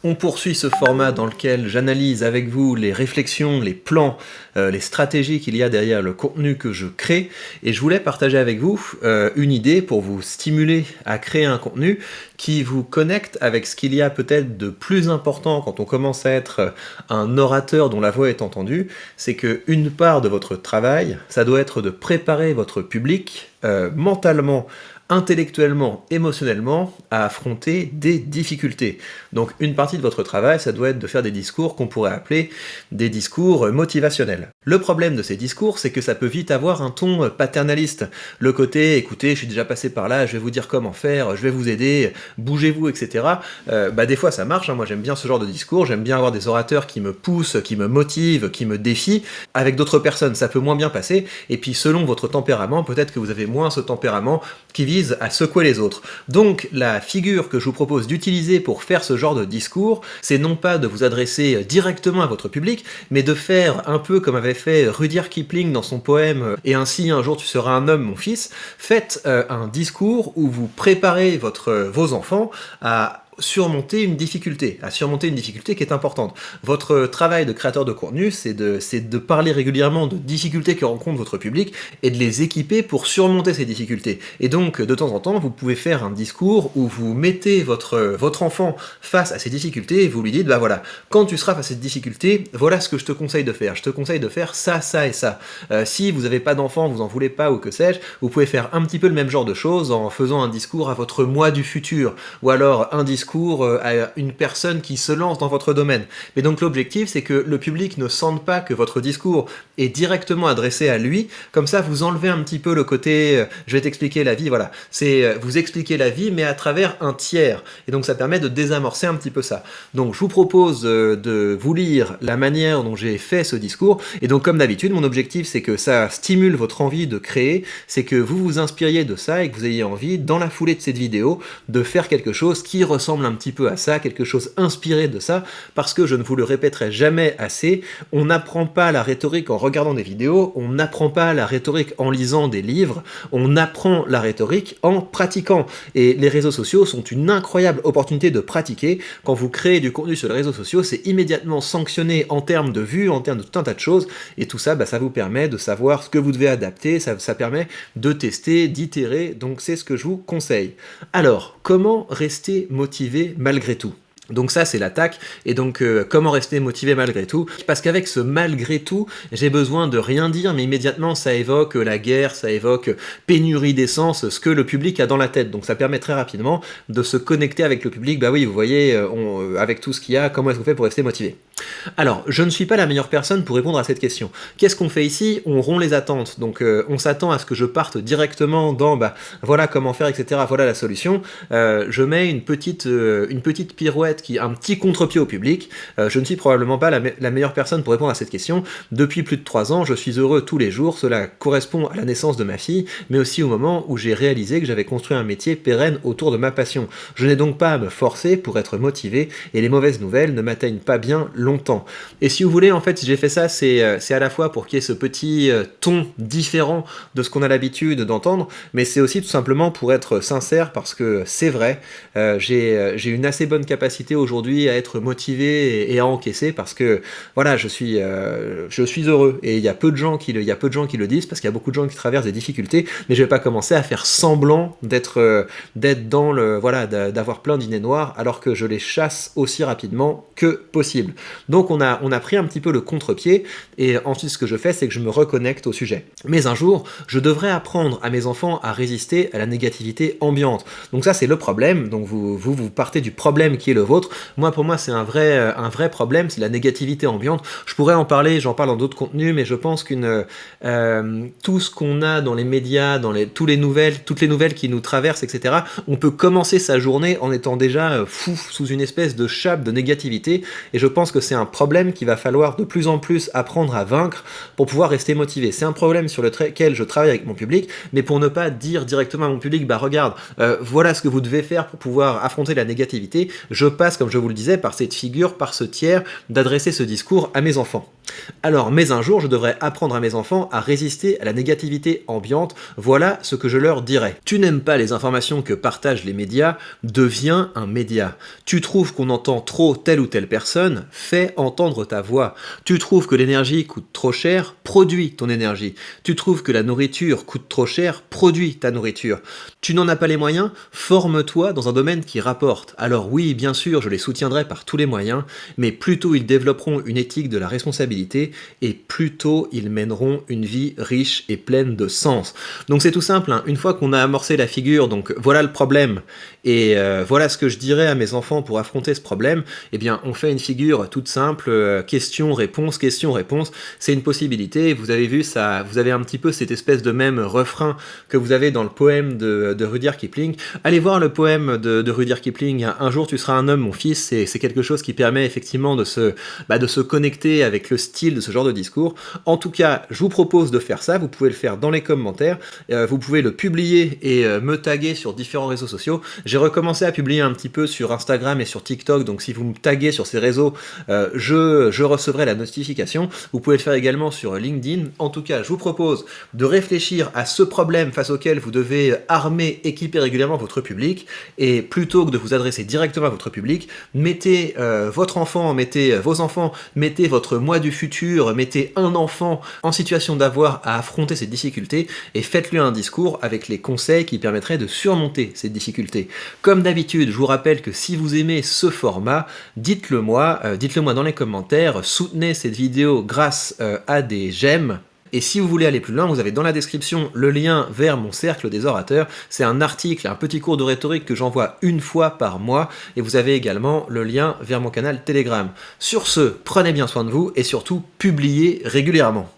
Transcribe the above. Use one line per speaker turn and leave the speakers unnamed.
On poursuit ce format dans lequel j'analyse avec vous les réflexions, les plans, les stratégies qu'il y a derrière le contenu que je crée. Et je voulais partager avec vous une idée pour vous stimuler à créer un contenu qui vous connecte avec ce qu'il y a peut-être de plus important quand on commence à être un orateur dont la voix est entendue. C'est qu'une part de votre travail, ça doit être de préparer votre public mentalement, intellectuellement, émotionnellement, à affronter des difficultés. Donc une partie de votre travail, ça doit être de faire des discours qu'on pourrait appeler des discours motivationnels. Le problème de ces discours, c'est que ça peut vite avoir un ton paternaliste. Le côté, écoutez, je suis déjà passé par là, je vais vous dire comment faire, je vais vous aider, bougez-vous, etc. Des fois ça marche, hein. Moi j'aime bien ce genre de discours, j'aime bien avoir des orateurs qui me poussent, qui me motivent, qui me défient. Avec d'autres personnes, ça peut moins bien passer, et puis selon votre tempérament, peut-être que vous avez moins ce tempérament qui vise à secouer les autres. Donc la figure que je vous propose d'utiliser pour faire ce genre de discours, c'est non pas de vous adresser directement à votre public, mais de faire un peu comme avait fait Rudyard Kipling dans son poème « Et ainsi un jour tu seras un homme, mon fils ». Faites un discours où vous préparez vos enfants à surmonter une difficulté qui est importante. Votre travail de créateur de contenu, c'est de parler régulièrement de difficultés que rencontre votre public et de les équiper pour surmonter ces difficultés. Et donc, de temps en temps, vous pouvez faire un discours où vous mettez votre enfant face à ces difficultés et vous lui dites, bah voilà, quand tu seras face à cette difficulté, voilà ce que je te conseille de faire. Je te conseille de faire ça, ça et ça. Si vous n'avez pas d'enfant, vous en voulez pas ou que sais-je, vous pouvez faire un petit peu le même genre de choses en faisant un discours à votre moi du futur, ou alors un discours à une personne qui se lance dans votre domaine. Mais donc l'objectif, c'est que le public ne sente pas que votre discours est directement adressé à lui, comme ça vous enlevez un petit peu le côté je vais t'expliquer la vie, voilà. C'est vous expliquer la vie, mais à travers un tiers. Et donc ça permet de désamorcer un petit peu ça. Donc je vous propose de vous lire la manière dont j'ai fait ce discours, et donc comme d'habitude, mon objectif, c'est que ça stimule votre envie de créer, c'est que vous vous inspiriez de ça et que vous ayez envie, dans la foulée de cette vidéo, de faire quelque chose qui ressemble un petit peu à ça, quelque chose inspiré de ça, parce que je ne vous le répéterai jamais assez, on n'apprend pas la rhétorique en regardant des vidéos, on n'apprend pas la rhétorique en lisant des livres, on apprend la rhétorique en pratiquant. Et les réseaux sociaux sont une incroyable opportunité de pratiquer. Quand vous créez du contenu sur les réseaux sociaux, c'est immédiatement sanctionné en termes de vues, en termes de tout un tas de choses, et tout ça, ça vous permet de savoir ce que vous devez adapter, ça permet de tester, d'itérer, donc c'est ce que je vous conseille. Alors, comment rester motivé malgré tout? Donc ça, c'est l'attaque, et donc comment rester motivé malgré tout? Parce qu'avec ce malgré tout, j'ai besoin de rien dire, mais immédiatement ça évoque la guerre, ça évoque pénurie d'essence, ce que le public a dans la tête. Donc ça permet très rapidement de se connecter avec le public. Bah oui, vous voyez, avec tout ce qu'il y a, comment est-ce qu'on fait pour rester motivé? Alors, je ne suis pas la meilleure personne pour répondre à cette question. Qu'est-ce qu'on fait ici? On rompt les attentes. Donc on s'attend à ce que je parte directement dans voilà comment faire, etc. Voilà la solution. Je mets une petite pirouette, un petit contre-pied au public. Je ne suis probablement pas la meilleure personne pour répondre à cette question. Depuis plus de 3 ans, je suis heureux tous les jours. Cela correspond à la naissance de ma fille, mais aussi au moment où j'ai réalisé que j'avais construit un métier pérenne autour de ma passion. Je n'ai donc pas à me forcer pour être motivé, et les mauvaises nouvelles ne m'atteignent pas bien longtemps. Et si vous voulez, en fait, si j'ai fait ça, c'est à la fois pour qu'il y ait ce petit ton différent de ce qu'on a l'habitude d'entendre, mais c'est aussi tout simplement pour être sincère, parce que c'est vrai, j'ai une assez bonne capacité aujourd'hui à être motivé et à encaisser, parce que voilà, je suis heureux, et il y a peu de gens qui le disent, parce qu'il y a beaucoup de gens qui traversent des difficultés, mais je vais pas commencer à faire semblant d'être dans d'avoir plein d'idées noires, alors que je les chasse aussi rapidement que possible. Donc on a pris un petit peu le contre-pied, et ensuite ce que je fais, c'est que je me reconnecte au sujet. Mais un jour, je devrais apprendre à mes enfants à résister à la négativité ambiante. Donc ça, c'est le problème. Donc vous partez du problème qui est le vôtre. Pour moi, c'est un vrai problème, c'est la négativité ambiante. Je pourrais en parler, j'en parle dans d'autres contenus, mais je pense tout ce qu'on a dans les médias, toutes les nouvelles qui nous traversent, etc., on peut commencer sa journée en étant déjà fou sous une espèce de chape de négativité, et je pense que c'est un problème qu'il va falloir de plus en plus apprendre à vaincre pour pouvoir rester motivé. C'est un problème sur lequel je travaille avec mon public, mais pour ne pas dire directement à mon public, bah regarde, voilà ce que vous devez faire pour pouvoir affronter la négativité, je passe, comme je vous le disais, par cette figure, par ce tiers, d'adresser ce discours à mes enfants. Alors, mais un jour, je devrais apprendre à mes enfants à résister à la négativité ambiante. Voilà ce que je leur dirais. Tu n'aimes pas les informations que partagent les médias, deviens un média. Tu trouves qu'on entend trop telle ou telle personne, fais entendre ta voix. Tu trouves que l'énergie coûte trop cher, produis ton énergie. Tu trouves que la nourriture coûte trop cher, produis ta nourriture. Tu n'en as pas les moyens, forme-toi dans un domaine qui rapporte. Alors oui, bien sûr, je les soutiendrai par tous les moyens, mais plus tôt ils développeront une éthique de la responsabilité, et plus tôt ils mèneront une vie riche et pleine de sens. Donc c'est tout simple, hein. Une fois qu'on a amorcé la figure, donc voilà le problème, et voilà ce que je dirais à mes enfants pour affronter ce problème, eh bien on fait une figure toute simple, question-réponse, question-réponse, c'est une possibilité. Vous avez vu ça, vous avez un petit peu cette espèce de même refrain que vous avez dans le poème de Rudyard Kipling. Allez voir le poème de Rudyard Kipling, Un jour tu seras un homme mon fils, c'est quelque chose qui permet effectivement de se connecter avec le style de ce genre de discours. En tout cas, je vous propose de faire ça, vous pouvez le faire dans les commentaires, vous pouvez le publier et me taguer sur différents réseaux sociaux. J'ai recommencé à publier un petit peu sur Instagram et sur TikTok, donc si vous me taguez sur ces réseaux, je recevrai la notification. Vous pouvez le faire également sur LinkedIn. En tout cas, je vous propose de réfléchir à ce problème face auquel vous devez armer, équiper régulièrement votre public, et plutôt que de vous adresser directement à votre public, mettez votre enfant, mettez vos enfants, mettez votre moi du futur, mettez un enfant en situation d'avoir à affronter ces difficultés et faites-lui un discours avec les conseils qui permettraient de surmonter ces difficultés. Comme d'habitude, je vous rappelle que si vous aimez ce format, dites-le moi dans les commentaires, soutenez cette vidéo grâce à des j'aime. Et si vous voulez aller plus loin, vous avez dans la description le lien vers mon cercle des orateurs. C'est un article, un petit cours de rhétorique que j'envoie une fois par mois. Et vous avez également le lien vers mon canal Telegram. Sur ce, prenez bien soin de vous et surtout, publiez régulièrement.